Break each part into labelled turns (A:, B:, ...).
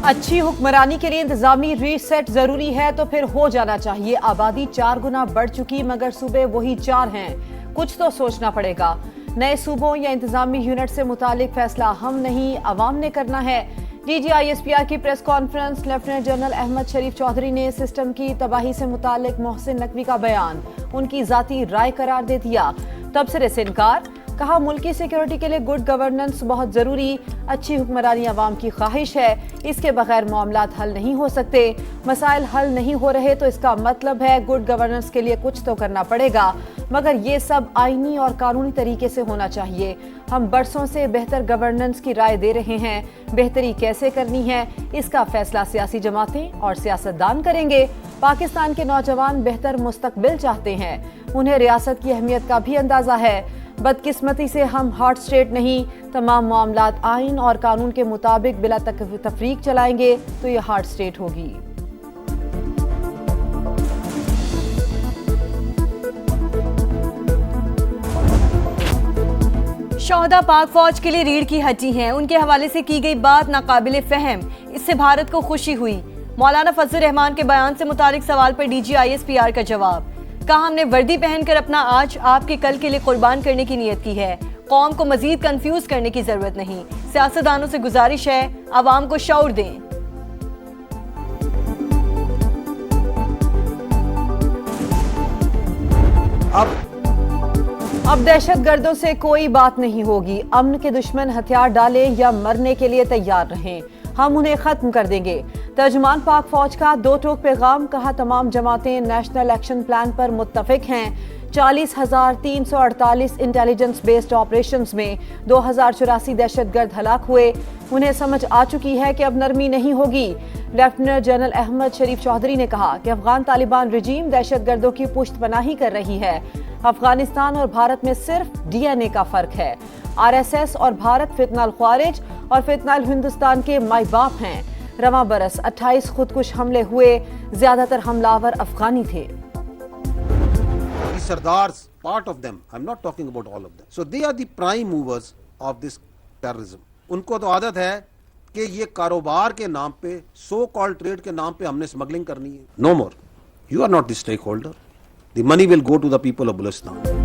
A: अच्छी हुक्मरानी के लिए इंतजामी रीसेट जरूरी है तो फिर हो जाना चाहिए। आबादी 4 गुना बढ़ चुकी मगर सूबे वही 4 हैं। कुछ तो सोचना पड़ेगा। नए सूबों या इंतजामी यूनिट से मुतालिक फैसला हम नहीं अवाम ने करना है। DGISPR की press conference. Lieutenant general Ahmed Sharif Chaudhry ने सिस्टम की तबाही से मुतालिक मोहसिन नकवी का बयान उनकी जाती राय करार दे दिया। तबसरे से इनकार। कहा मुल्की सिक्योरिटी के लिए गुड गवर्नेंस बहुत जरूरी। अच्छी हुक्मरानी अवाम की ख्वाहिश है, इसके बगैर मामलात हल नहीं हो सकते। मसाइल हल नहीं हो रहे तो इसका मतलब है गुड गवर्नेंस के लिए कुछ तो करना पड़ेगा, मगर ये सब आईनी और कानूनी तरीके से होना चाहिए। हम बरसों से बेहतर गवर्नेंस की राय दे रहे हैं। बेहतरी कैसे करनी है इसका फैसला सियासी जमातें और सियासतदान करेंगे। पाकिस्तान के नौजवान बेहतर मुस्तकबिल चाहते हैं, उन्हें रियासत की अहमियत का भी अंदाजा है। बदकिस्मती से हम हार्ड स्टेट नहीं, तमाम मामलात आइन और कानून के मुताबिक बिला तफरीक चलाएंगे तो ये हार्ड स्टेट होगी।
B: शोहदा पाक फौज के लिए रीढ़ की हड्डी हैं। उनके हवाले से की गई बात नाकाबिले फहम, इससे भारत को खुशी हुई। मौलाना फजल रहमान के बयान से मुतालिक सवाल पर DGISPR का जवाब। कहा हमने वर्दी पहनकर अपना आज आपके कल के लिए कुर्बान करने की नीयत की है। कौम को मजीद कंफ्यूज करने की जरूरत नहीं। सियासतदानों से गुजारिश है आवाम को शऊर दें।
A: अब दहशतगर्दों से कोई बात नहीं होगी। अमन के दुश्मन हथियार डाले या मरने के लिए तैयार रहें, हम उन्हें खत्म कर देंगे। तर्जुमान पाक फौज का दो टोक पैगाम। कहा तमाम जमातें नेशनल एक्शन प्लान पर मुत्तफिक हैं। 40,348 इंटेलिजेंस बेस्ड ऑपरेशंस में 2084 दहशतगर्द हलाक हुए। उन्हें समझ आ चुकी है कि अब नरमी नहीं होगी। लेफ्टिनेंट जनरल अहमद शरीफ चौधरी ने कहा कि अफगान तालिबान रजीम दहशतगर्दों की पुश्तपनाही कर रही है। अफगानिस्तान और भारत में सिर्फ DNA का फर्क है। RSS और भारत फितनाल ख्वारिज और फितनाल हिंदुस्तान के माई बाप हैं। रवां बरस 28 खुदकुश हमले हुए, ज्यादातर हमलावर अफगानी थे।
C: Sardars, part of them, I'm not talking about all of them. So they are the prime movers of this terrorism. उनको तो आदत है कि ये कारोबार के नाम पे, so called trade के नाम पे हमने स्मगलिंग करनी है। No more. You are not the stakeholder. The money will go to the people of Balochistan.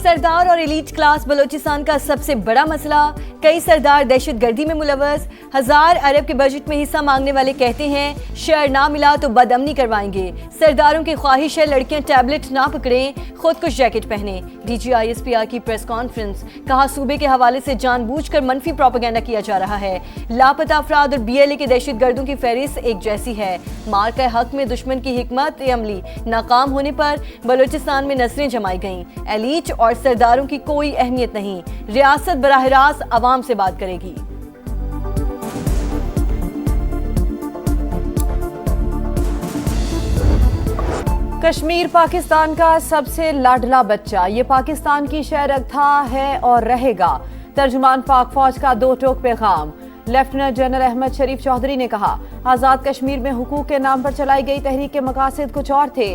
B: सरदार और एलीट क्लास बलोचिस्तान का सबसे बड़ा मसला। कई सरदार दहशतगर्दी में मुलव्वस। 1000 अरब के बजट में हिस्सा मांगने वाले कहते हैं शेयर ना मिला तो बदअमनी करवाएंगे। सरदारों की ख्वाहिश है लड़कियां टैबलेट ना पकड़ें, खुद कुछ जैकेट पहने। DGISPR की प्रेस कॉन्फ्रेंस। कहा सूबे के हवाले से जानबूझकर मनफी प्रोपेगेंडा किया जा रहा है। लापता अफराद और BLA के दहशतगर्दों की फहरिस्त एक जैसी है। मार का हक में दुश्मन की हिकमत अमली नाकाम होने पर बलोचिस्तान में नस्लें जमाई गईं। एलीट और सरदारों की कोई अहमियत नहीं। रियासत बराह रास्त अवाम से बात करेगी।
A: कश्मीर पाकिस्तान का सबसे लाडला बच्चा, ये पाकिस्तान की शहरग था, है और रहेगा। तर्जुमान पाक फौज का दो टोक पैगाम। लेफ्टिनेंट जनरल अहमद शरीफ चौधरी ने कहा आज़ाद कश्मीर में हुकूक के नाम पर चलाई गई तहरीक के मकासद कुछ और थे।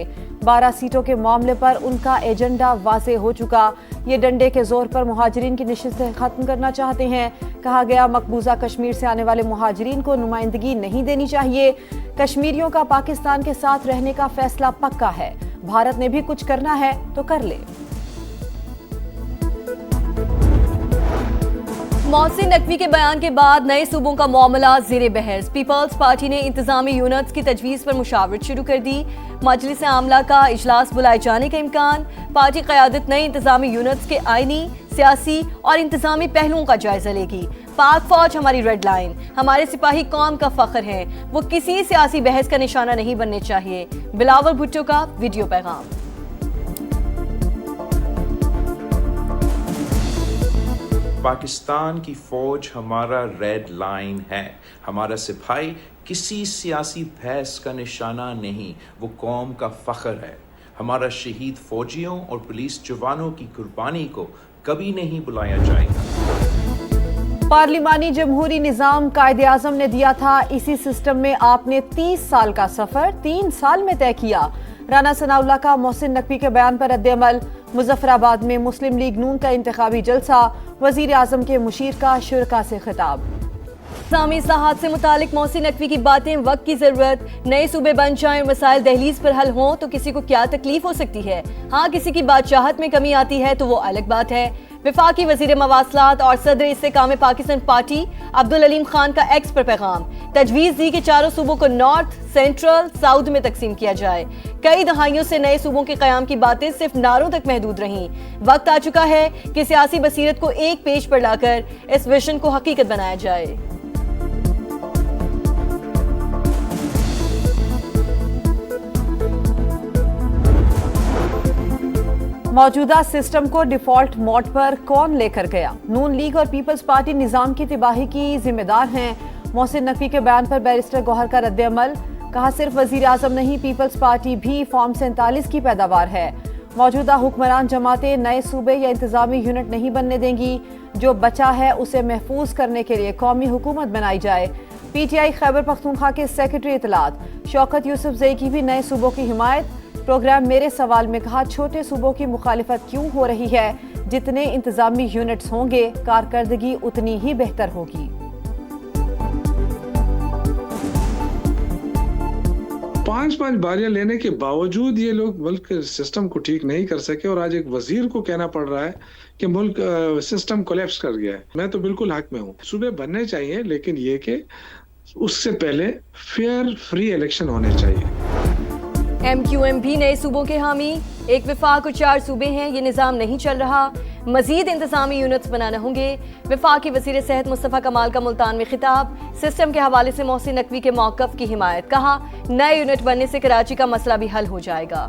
A: 12 सीटों के मामले पर उनका एजेंडा वाज़े हो चुका। ये डंडे के जोर पर मुहाजिरीन की नशिस्तें खत्म करना चाहते हैं। कहा गया मकबूजा कश्मीर से आने वाले मुहाजिरीन को नुमाइंदगी नहीं देनी चाहिए। कश्मीरियों का पाकिस्तान के साथ रहने का फैसला पक्का है। भारत ने भी कुछ करना है तो कर ले।
B: मोहसिन नकवी के बयान के बाद नए सूबों का मामला ज़ेरे बहस। पीपल्स पार्टी ने इंतजामी यूनिट्स की तजवीज़ पर मुशावरत शुरू कर दी। मजलिस आमला का इजलास बुलाए जाने का इम्कान। पार्टी क़यादत नए इंतजामी यूनिट्स के आईनी, सियासी और इंतजामी पहलुओं का जायजा लेगी। पाक फौज हमारी रेड लाइन, हमारे सिपाही कौम का फख्र हैं, वो किसी सियासी बहस का निशाना नहीं बनने चाहिए। बिलावल भुट्टो का वीडियो पैगाम।
D: पाकिस्तान की फौज हमारा रेड लाइन है। हमारा सिपाही किसी सियासी बहस का निशाना नहीं, वो कौम का फख्र है। हमारा शहीद फौजियों और पुलिस जवानों की कुर्बानी को कभी नहीं बुलाया जाएगा।
A: पार्लिमानी जमहूरी निज़ाम कायदे आज़म ने दिया था, इसी सिस्टम में आपने 30 साल का सफर 3 साल में तय किया। राना सनाउल्लाह का मोहसिन नकवी के बयान पर रद्द-ए-अमल। मुजफ्फराबाद में मुस्लिम लीग नून का इंतखाबी जलसा। वजीर आज़म के मुशीर का शुरका से खिताब।
B: इंतजामी इस्लाहात से मुतालिक मोहसिन नकवी की बातें वक्त की जरूरत, नए सूबे बन जाएं और मसाइल दहलीज पर हल हों तो किसी को क्या तकलीफ हो सकती है। हाँ, किसी की बादशाहत में कमी आती है तो वो अलग बात है। वफाकी वजीर मवासलात और सदर इस्तेकाम पाकिस्तान पार्टी अब्दुल अलीम खान का एक्स पर पैगाम, तजवीज़ दी कि चारों सूबों को नॉर्थ, सेंट्रल, साउथ में तकसीम किया जाए। कई दहाइयों से नए सूबों के क़याम की बातें सिर्फ नारों तक महदूद रहीं। वक्त आ चुका है कि सियासी बसीरत को एक पेज पर लाकर इस विजन को हकीकत बनाया जाए।
A: मौजूदा सिस्टम को डिफॉल्ट मोड पर कौन लेकर गया? नून लीग और पीपल्स पार्टी निजाम की तबाही की जिम्मेदार हैं। मोहसिन नकवी के बयान पर बैरिस्टर गौहर का रद्द-ए-अमल, कहा सिर्फ वजीर आजम नहीं, पीपल्स पार्टी भी फॉर्म 47 की पैदावार है। मौजूदा हुक्मरान जमातें नए सूबे या इंतजामी यूनिट नहीं बनने देंगी। जो बचा है उसे महफूज करने के लिए कौमी हुकूमत बनाई जाए। पीटीआई खैबर पख्तूनख्वा के सेक्रेटरी इतलात शौकत यूसुफजई की भी नए सूबों की हिमायत। प्रोग्राम मेरे सवाल में कहा, छोटे सूबों की मुखालिफत क्यों हो रही है? जितने इंतजामी यूनिट्स होंगे कारकर्दगी उतनी ही बेहतर होगी।
E: 5 बारियां लेने के बावजूद ये लोग मुल्क के सिस्टम को ठीक नहीं कर सके और आज एक वजीर को कहना पड़ रहा है कि मुल्क सिस्टम कोलैप्स कर गया है। मैं तो बिल्कुल हक में हूँ, सूबे बनने चाहिए, लेकिन ये कि उससे पहले फेयर फ्री इलेक्शन होने चाहिए।
B: MQM भी नए सूबों के हामी, एक वफाक और 4 सूबे हैं, ये निज़ाम नहीं चल रहा, मजीद इंतजामी यूनिट्स बनाने होंगे। वफाक के वज़ीर सेहत मुस्तफ़ा कमाल का मुल्तान में खिताब, सिस्टम के हवाले से मोहसिन नकवी के मौक़िफ़ की हिमायत, कहा नए यूनिट बनने से कराची का मसला भी हल हो जाएगा।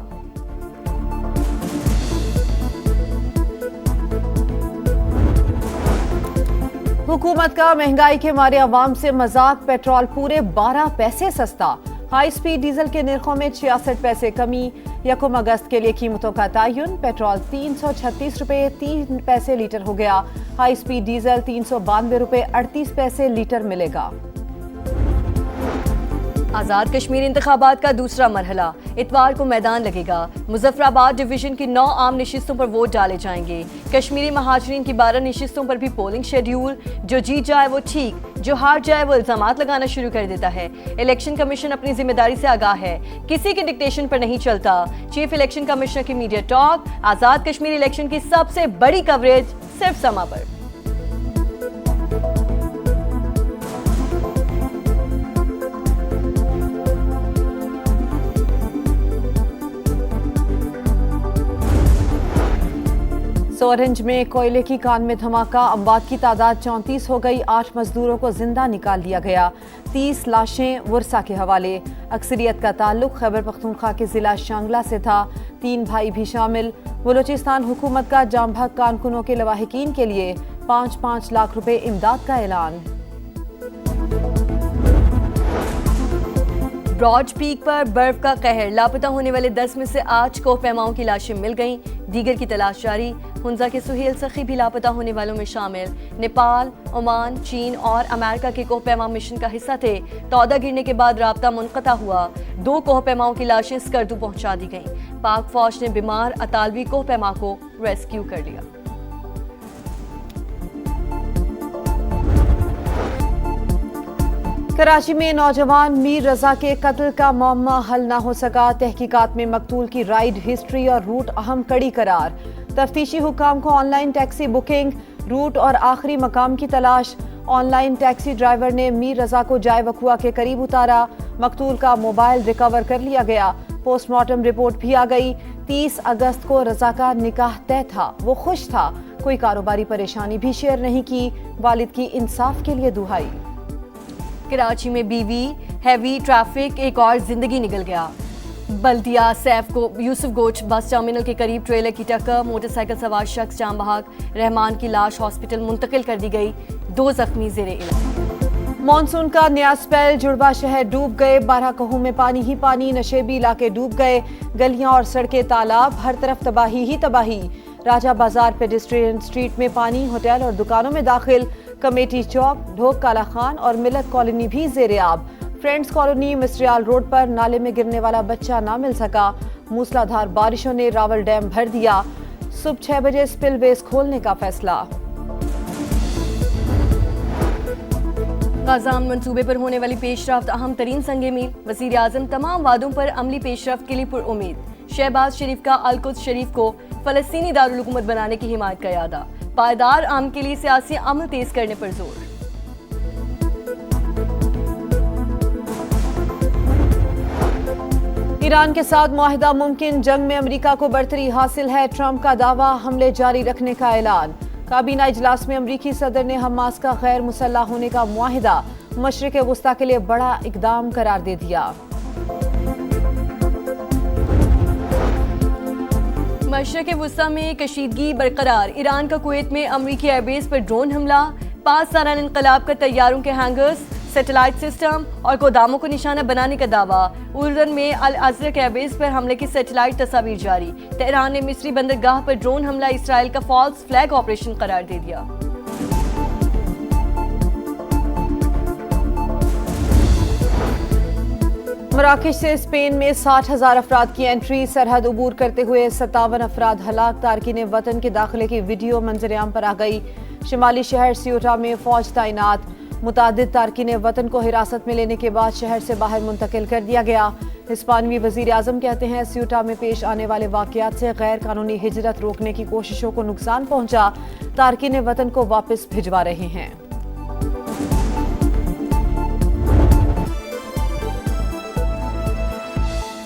A: हुकूमत का महंगाई के मारे अवाम से मजाक, पेट्रोल पूरे 12 पैसे सस्ता। हाई स्पीड डीजल के निर्खों में 66 पैसे कमी। 1 अगस्त के लिए कीमतों का तयन, पेट्रोल 336 रुपये 3 पैसे लीटर हो गया। हाई स्पीड डीजल 392 रुपये 38 पैसे लीटर मिलेगा।
B: आज़ाद कश्मीर इंतखाबात का दूसरा मरहला इतवार को मैदान लगेगा। मुजफ्फराबाद डिवीजन की 9 आम नशिस्तों पर वोट डाले जाएंगे। कश्मीरी महाजरीन की 12 नशिस्तों पर भी पोलिंग शेड्यूल। जो जीत जाए वो ठीक, जो हार जाए वो इल्जामात लगाना शुरू कर देता है। इलेक्शन कमीशन अपनी जिम्मेदारी से आगाह है, किसी के डिक्टेशन पर नहीं चलता। चीफ इलेक्शन कमिश्नर की media talk, Azad Kashmir election की सबसे बड़ी कवरेज सिर्फ समा पर।
A: सोरेंज में कोयले की कान में धमाका, अमवात की तादाद 34 हो गई। 8 मजदूरों को जिंदा निकाल लिया गया। 30 लाशें वर्सा के हवाले। अक्सरियत का ताल्लुक खैबर पख्तूनख्वा के जिला शांगला से था। 3 भाई भी शामिल। बलूचिस्तान हुकूमत का जाम भाग कारकुनों के लवाहिकीन के लिए 5-5 लाख रुपए इमदाद का ऐलान।
B: ब्रॉड पीक पर बर्फ का कहर, लापता होने वाले 10 में से 8 कोहपैमाओं की लाशें मिल गईं, दीगर की तलाश जारी। हुंजा के सुहेल सखी भी लापता होने वालों में शामिल। नेपाल, ओमान, चीन और अमेरिका के कोहपैमा मिशन का हिस्सा थे। तौदा गिरने के बाद राब्ता मुनक़ता हुआ। 2 कोहपैमाओं की लाशें स्कर्दू पहुंचा दी गईं। पाक फौज ने बीमार अतालवी कोहपैमा को रेस्क्यू कर लिया।
A: कराची में नौजवान मीर रजा के कत्ल का मामला हल न हो सका। तहकीकात में मकतूल की राइड हिस्ट्री और रूट अहम कड़ी करार। तफ्तीशी हुकाम को ऑनलाइन टैक्सी बुकिंग, रूट और आखिरी मकाम की तलाश। ऑनलाइन टैक्सी ड्राइवर ने मीर रजा को जाए वकुआ के करीब उतारा। मकतूल का मोबाइल रिकवर कर लिया गया। पोस्टमार्टम रिपोर्ट भी आ गई। 30 अगस्त को रजा का निकाह तय था, वो खुश था, कोई कारोबारी परेशानी भी शेयर नहीं की। वालिद की इंसाफ के लिए दुहाई।
B: कराची में बीवी हैवी ट्रैफिक, एक और जिंदगी निकल गया। बल्दिया सैफ को यूसुफ गोच बस टर्मिनल के करीब ट्रेलर की टक्कर, मोटरसाइकिल सवार शख्स जाम बहक। रहमान की लाश हॉस्पिटल मुंतकिल कर दी गई, 2 जख्मी ज़ेरे इलाज।
A: मॉनसून का नया स्पेल, जुड़वा शहर डूब गए। 12 कहूं में पानी ही पानी, नशेबी इलाके डूब गए। गलियां और सड़कें तालाब, हर तरफ तबाही ही तबाही। राजा बाजार पेडिस्ट्रियन स्ट्रीट में पानी, होटल और दुकानों में दाखिल। कमेटी चौक, ढोक काला खान और मिलत कॉलोनी भी ज़ेरे आब। फ्रेंड्स कॉलोनी मिस्ट्रियाल रोड पर नाले में गिरने वाला बच्चा ना मिल सका। मूसलाधार बारिशों ने रावल डैम भर दिया। सुबह 6 बजे स्पिलवेज खोलने का फैसला।
B: गाज़ा मंसूबे पर होने वाली पेशरफ्त अहम तरीन संगे मील। वज़ीर आज़म तमाम वादों पर अमली पेशरफ्त के लिए पुरउम्मीद। शहबाज शरीफ का अल-कुद्स शरीफ को फ़लस्तीनी दारुल हुकूमत बनाने की हिमायत का इरादा। पायदार आम के लिए सियासी अमल तेज करने पर जोर।
A: ईरान के साथ मुआहिदा मुमकिन, जंग में अमेरिका को बरतरी हासिल है। ट्रंप का दावा, हमले जारी रखने का ऐलान। काबीना इजलास में अमरीकी सदर ने हमास का गैर मुसल्लह होने का मुआहिदा मशरिक़ वुस्ता के लिए बड़ा इक़दाम करार दे दिया।
B: मशरिक़ वुस्ता में कशीदगी बरकरार। ईरान का कुवैत में अमरीकी एयरबेस पर ड्रोन हमला। 5 सालाना इंकलाब का तैयारों के हैंगर्स, सैटेलाइट सिस्टम और गोदामों को निशाना बनाने का दावा। उर्दन में अल अज़रक एयरबेस पर हमले की सैटेलाइट तस्वीर जारी। तेहरान ने मिस्री बंदरगाह पर ड्रोन हमला इसराइल का फॉल्स फ्लैग ऑपरेशन करार दे दिया।
A: मराकश से स्पेन में 60,000 अफराद की एंट्री। सरहद अबूर करते हुए 57 अफराद हलाक। तारकीन वतन के दाखिले की वीडियो मंजर-ए-आम पर आ गई। शिमाली शहर सियोटा में फौज तैनात। मुतादिद तारकीन वतन को हिरासत में लेने के बाद शहर से बाहर मुंतकिल कर दिया गया। हिस्पानवी वजीर आज़म कहते हैं सियोटा में पेश आने वाले वाक़यात से गैर कानूनी हिजरत रोकने की कोशिशों को नुकसान पहुंचा। तारकीन वतन को वापस भिजवा रहे हैं।